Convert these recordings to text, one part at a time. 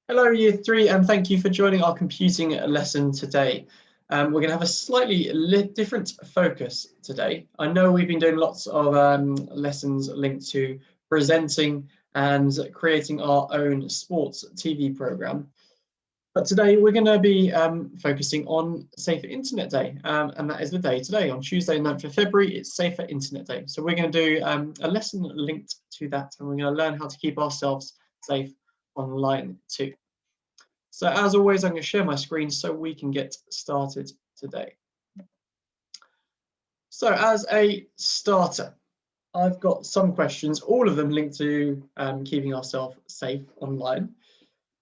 Hello, Year 3, and thank you for joining our computing lesson today. We're going to have a slightly different focus today. I know we've been doing lots of lessons linked to presenting and creating our own sports TV program. But today we're going to be focusing on Safer Internet Day, and that is the day today. On Tuesday, 9th of February, it's Safer Internet Day. So we're going to do a lesson linked to that, and we're going to learn how to keep ourselves safe online too. So as always, I'm going to share my screen so we can get started today. So as a starter, I've got some questions, all of them linked to keeping ourselves safe online,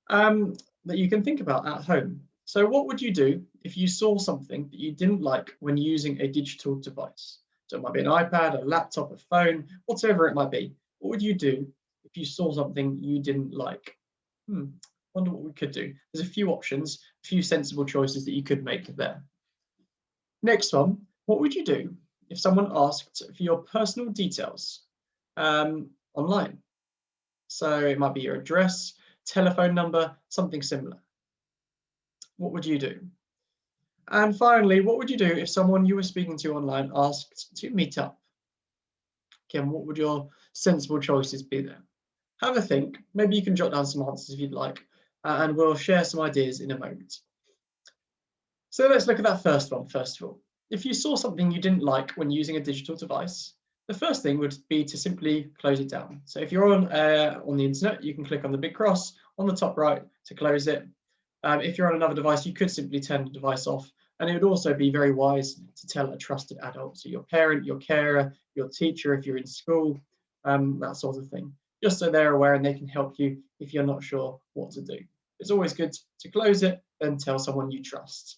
that you can think about at home. So what would you do if you saw something that you didn't like when using a digital device? So it might be an iPad, a laptop, a phone, whatever it might be. What would you do if you saw something you didn't like? Wonder what we could do. There's a few options, a few sensible choices that you could make there. Next one, what would you do if someone asked for your personal details online? So it might be your address, telephone number, something similar. What would you do? And finally, what would you do if someone you were speaking to online asked to meet up? Again, what would your sensible choices be there? Have a think. Maybe you can jot down some answers if you'd like, and we'll share some ideas in a moment. So let's look at that first one first of all. If you saw something you didn't like when using a digital device, the first thing would be to simply close it down. So if you're on the internet, you can click on the big cross on the top right to close it. If you're on another device, you could simply turn the device off. And it would also be very wise to tell a trusted adult, so your parent, your carer, your teacher if you're in school, that sort of thing, just so they're aware and they can help you if you're not sure what to do. It's always good to close it and tell someone you trust.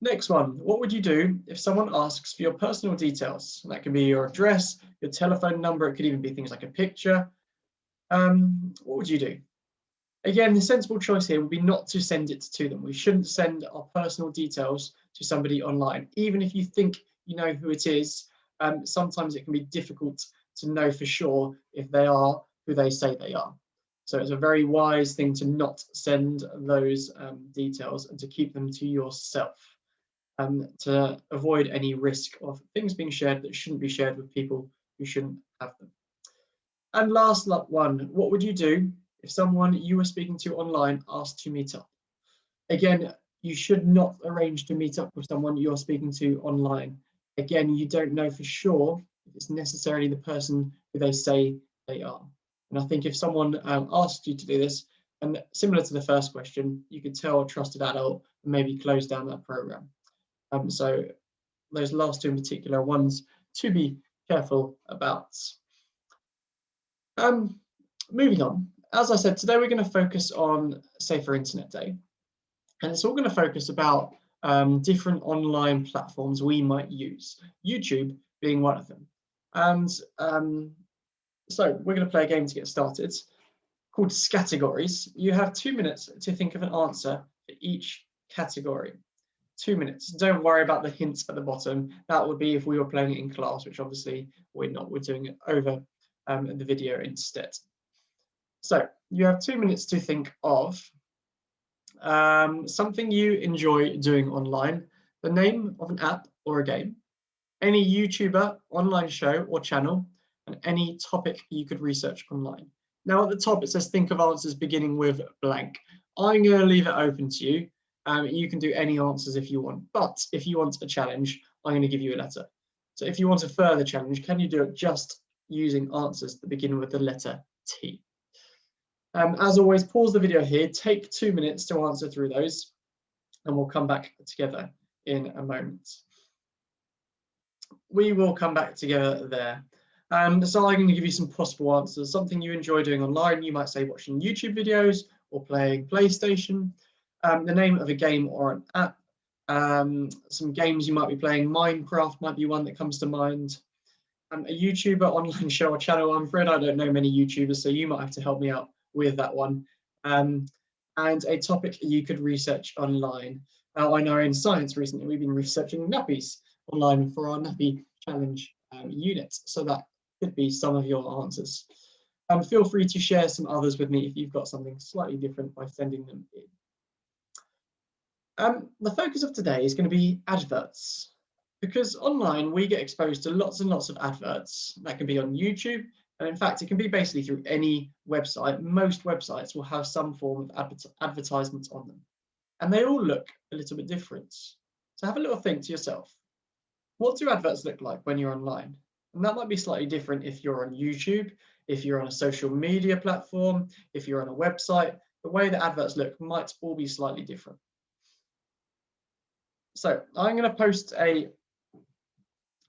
Next one, what would you do if someone asks for your personal details? That can be your address, your telephone number, it could even be things like a picture. What would you do? Again, the sensible choice here would be not to send it to them. We shouldn't send our personal details to somebody online, even if you think you know who it is. Sometimes it can be difficult to know for sure if they are who they say they are. So it's a very wise thing to not send those details and to keep them to yourself, to avoid any risk of things being shared that shouldn't be shared with people who shouldn't have them. And last one, what would you do if someone you were speaking to online asked to meet up? Again, you should not arrange to meet up with someone you're speaking to online. Again, you don't know for sure if it's necessarily the person who they say they are. And I think if someone asked you to do this, and similar to the first question, you could tell a trusted adult and maybe close down that program. So those last two in particular are ones to be careful about. Moving on, as I said, today we're going to focus on Safer Internet Day. And it's all going to focus about different online platforms we might use, YouTube being one of them. And so we're going to play a game to get started called Scattergories. You have 2 minutes to think of an answer for each category. 2 minutes. Don't worry about the hints at the bottom. That would be if we were playing it in class, which obviously we're not. We're doing it over the video instead. So you have 2 minutes to think of something you enjoy doing online, the name of an app or a game, any YouTuber, online show or channel, and any topic you could research online. Now at the top it says think of answers beginning with blank. I'm going to leave it open to you. You can do any answers if you want, but if you want a challenge, I'm going to give you a letter. So if you want a further challenge, can you do it just using answers that begin with the letter T? As always, pause the video here, take 2 minutes to answer through those, and we'll come back together in a moment. We will come back together there. So I'm going to give you some possible answers. Something you enjoy doing online, you might say watching YouTube videos or playing PlayStation. The name of a game or an app. Some games you might be playing, Minecraft might be one that comes to mind. A YouTuber, online show or channel. I'm afraid I don't know many YouTubers, so you might have to help me out with that one. And a topic you could research online. I know in science recently we've been researching nappies online for our nappy challenge unit, so that could be some of your answers. Feel free to share some others with me if you've got something slightly different by sending them in. The focus of today is going to be adverts, because online we get exposed to lots and lots of adverts. That can be on YouTube, and in fact it can be basically through any website. Most websites will have some form of advertisements on them, and they all look a little bit different. So have a little think to yourself, what do adverts look like when you're online? And that might be slightly different if you're on YouTube, if you're on a social media platform, if you're on a website. The way that adverts look might all be slightly different. So I'm going to post a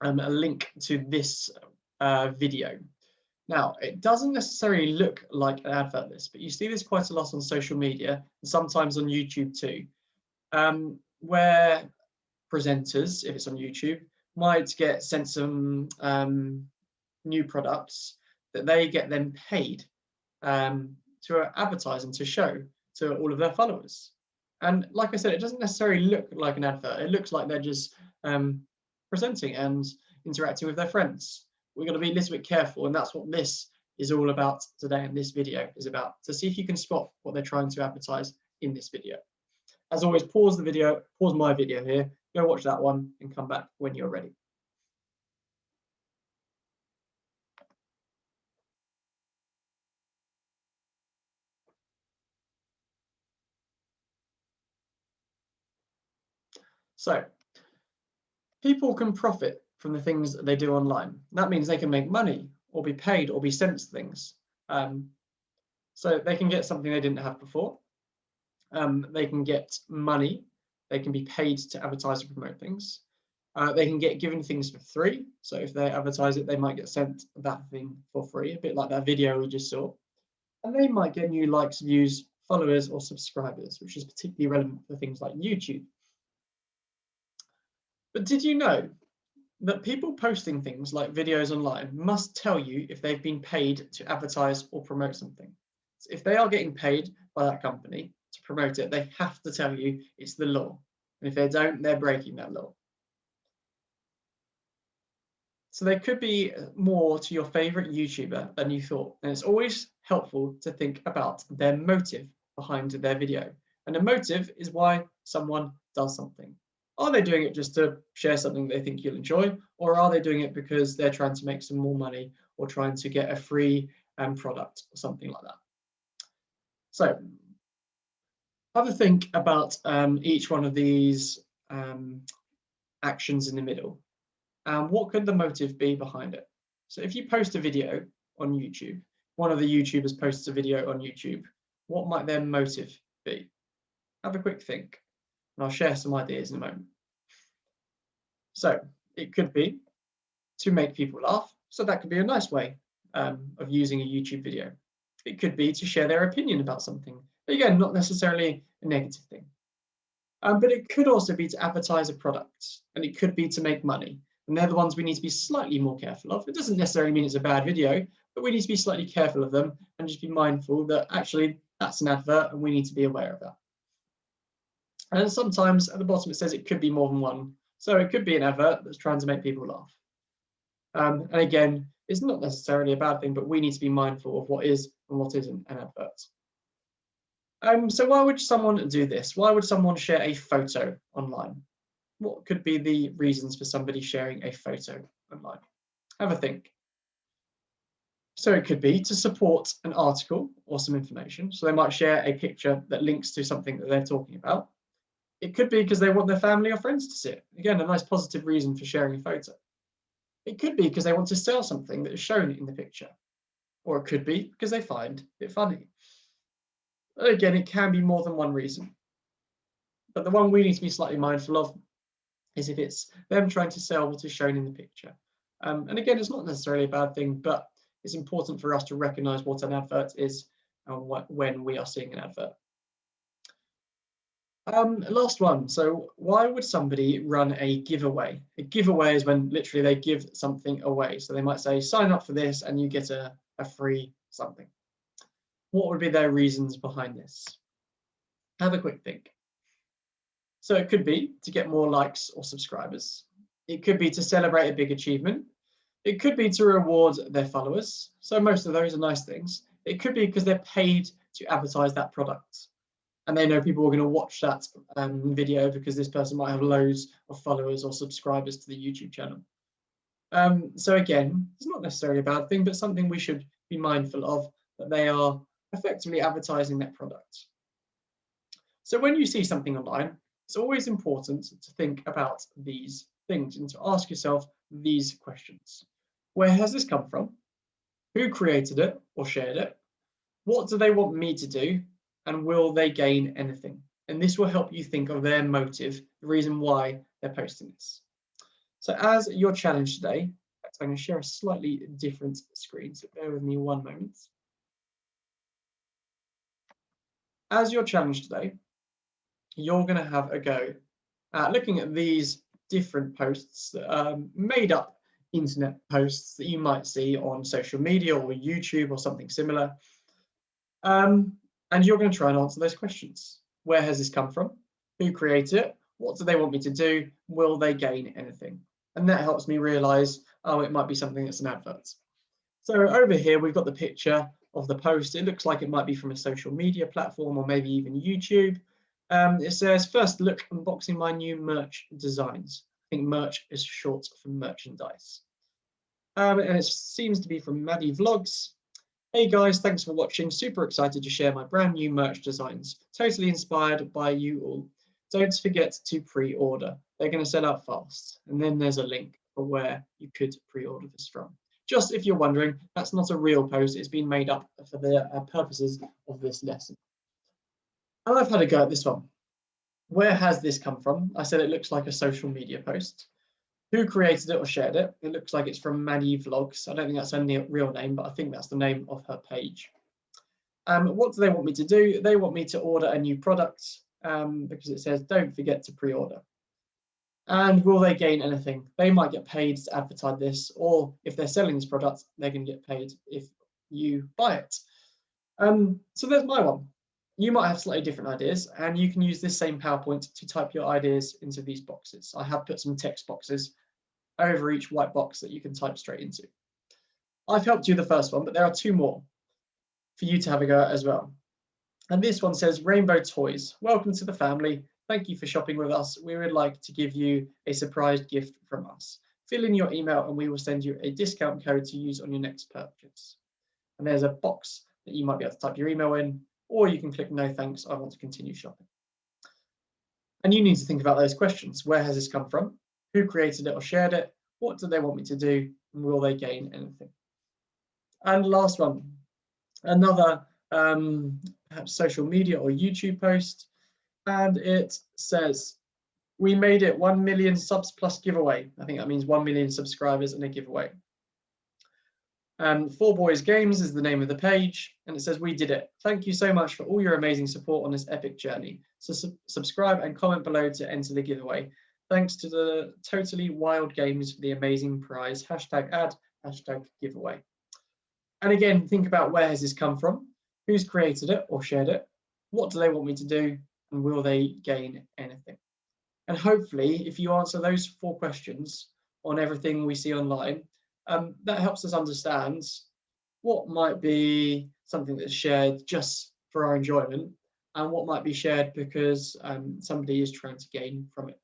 link to this video. Now, it doesn't necessarily look like an advert list, but you see this quite a lot on social media and sometimes on YouTube too, where presenters, if it's on YouTube, might get sent some new products that they get then paid to advertise and to show to all of their followers. And like I said, it doesn't necessarily look like an advert. It looks like they're just presenting and interacting with their friends. We've got to be a little bit careful, and that's what this is all about today, and this video is about, to see if you can spot what they're trying to advertise in this video. As always, pause the video, pause my video here, go watch that one and come back when you're ready. So, people can profit from the things that they do online. That means they can make money or be paid or be sent things. So they can get something they didn't have before. They can get money. They can be paid to advertise or promote things. They can get given things for free. So if they advertise it, they might get sent that thing for free, a bit like that video we just saw. And they might get new likes, views, followers, or subscribers, which is particularly relevant for things like YouTube. But did you know that people posting things like videos online must tell you if they've been paid to advertise or promote something? So if they are getting paid by that company to promote it, they have to tell you. It's the law. And if they don't, they're breaking that law. So there could be more to your favorite YouTuber than you thought. And it's always helpful to think about their motive behind their video. And the motive is why someone does something. Are they doing it just to share something they think you'll enjoy? Or are they doing it because they're trying to make some more money or trying to get a free product or something like that? So have a think about each one of these actions in the middle. What could the motive be behind it? So if you post a video on YouTube, one of the YouTubers posts a video on YouTube, what might their motive be? Have a quick think, and I'll share some ideas in a moment. So it could be to make people laugh. So that could be a nice way of using a YouTube video. It could be to share their opinion about something. Again, not necessarily a negative thing. But it could also be to advertise a product, and it could be to make money. And they're the ones we need to be slightly more careful of. It doesn't necessarily mean it's a bad video, but we need to be slightly careful of them and just be mindful that actually that's an advert and we need to be aware of that. And sometimes at the bottom it says it could be more than one. So it could be an advert that's trying to make people laugh. And again, it's not necessarily a bad thing, but we need to be mindful of what is and what isn't an advert. So why would someone do this? Why would someone share a photo online? What could be the reasons for somebody sharing a photo online? Have a think. So it could be to support an article or some information. So they might share a picture that links to something that they're talking about. It could be because they want their family or friends to see it. Again, a nice positive reason for sharing a photo. It could be because they want to sell something that is shown in the picture. Or it could be because they find it funny. Again, it can be more than one reason. But the one we need to be slightly mindful of is if it's them trying to sell what is shown in the picture. And again, it's not necessarily a bad thing, but it's important for us to recognize what an advert is and when we are seeing an advert. Last one. So why would somebody run a giveaway? A giveaway is when literally they give something away. So they might say, sign up for this and you get a free something. What would be their reasons behind this? Have a quick think. So it could be to get more likes or subscribers. It could be to celebrate a big achievement. It could be to reward their followers. So most of those are nice things. It could be because they're paid to advertise that product. And they know people are going to watch that video because this person might have loads of followers or subscribers to the YouTube channel. So again, it's not necessarily a bad thing, but something we should be mindful of, that they are effectively advertising that product. So when you see something online, it's always important to think about these things and to ask yourself these questions. Where has this come from? Who created it or shared it? What do they want me to do? And will they gain anything? And this will help you think of their motive, the reason why they're posting this. So as your challenge today, I'm going to share a slightly different screen, so bear with me one moment. As your challenge today, you're going to have a go at looking at these different posts that are made up internet posts that you might see on social media or YouTube or something similar. And you're going to try and answer those questions. Where has this come from? Who created it? What do they want me to do? Will they gain anything? And that helps me realize, oh, it might be something that's an advert. So over here, we've got the picture of the post. It looks like it might be from a social media platform or maybe even YouTube. It says, first look, unboxing my new merch designs. I think merch is short for merchandise. And it seems to be from Maddie Vlogs. Hey guys, thanks for watching. Super excited to share my brand new merch designs. Totally inspired by you all. Don't forget to pre-order. They're going to sell out fast. And then there's a link for where you could pre-order this from. Just if you're wondering, that's not a real post. It's been made up for the purposes of this lesson. And I've had a go at this one. Where has this come from? I said it looks like a social media post. Who created it or shared it? It looks like it's from Maddie Vlogs. I don't think that's her real name, but I think that's the name of her page. What do they want me to do? They want me to order a new product because it says don't forget to pre-order. And will they gain anything? They might get paid to advertise this, or if they're selling this product, they're going to get paid if you buy it. So there's my one. You might have slightly different ideas, and you can use this same PowerPoint to type your ideas into these boxes. I have put some text boxes over each white box that you can type straight into. I've helped you the first one, but there are two more for you to have a go at as well. And this one says, Rainbow Toys, welcome to the family. Thank you for shopping with us. We would like to give you a surprise gift from us. Fill in your email and we will send you a discount code to use on your next purchase. And there's a box that you might be able to type your email in, or you can click no thanks, I want to continue shopping. And you need to think about those questions. Where has this come from? Who created it or shared it? What do they want me to do? And will they gain anything? And last one, another perhaps social media or YouTube post. And it says, we made it 1 million subs plus giveaway. I think that means 1 million subscribers and a giveaway. 4 Boys Games is the name of the page, and it says, we did it. Thank you so much for all your amazing support on this epic journey. So subscribe and comment below to enter the giveaway. Thanks to the Totally Wild Games for the amazing prize. #ad, #giveaway. And again, think about where has this come from? Who's created it or shared it? What do they want me to do? And will they gain anything? And hopefully, if you answer those 4 questions on everything we see online, that helps us understand what might be something that's shared just for our enjoyment and what might be shared because somebody is trying to gain from it.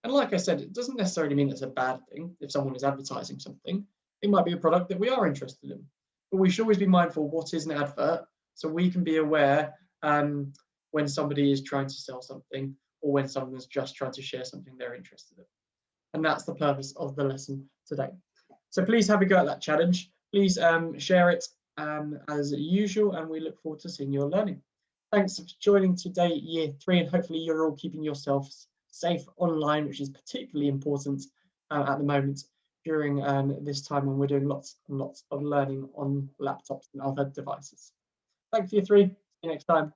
And like I said, it doesn't necessarily mean it's a bad thing if someone is advertising something. It might be a product that we are interested in. But we should always be mindful of what is an advert so we can be aware when somebody is trying to sell something or when someone's just trying to share something they're interested in. And that's the purpose of the lesson today. So please have a go at that challenge. Please share it as usual, and we look forward to seeing your learning. Thanks for joining today, Year 3, and hopefully you're all keeping yourselves safe online, which is particularly important at the moment during this time when we're doing lots and lots of learning on laptops and other devices. Thanks, Year 3. See you next time.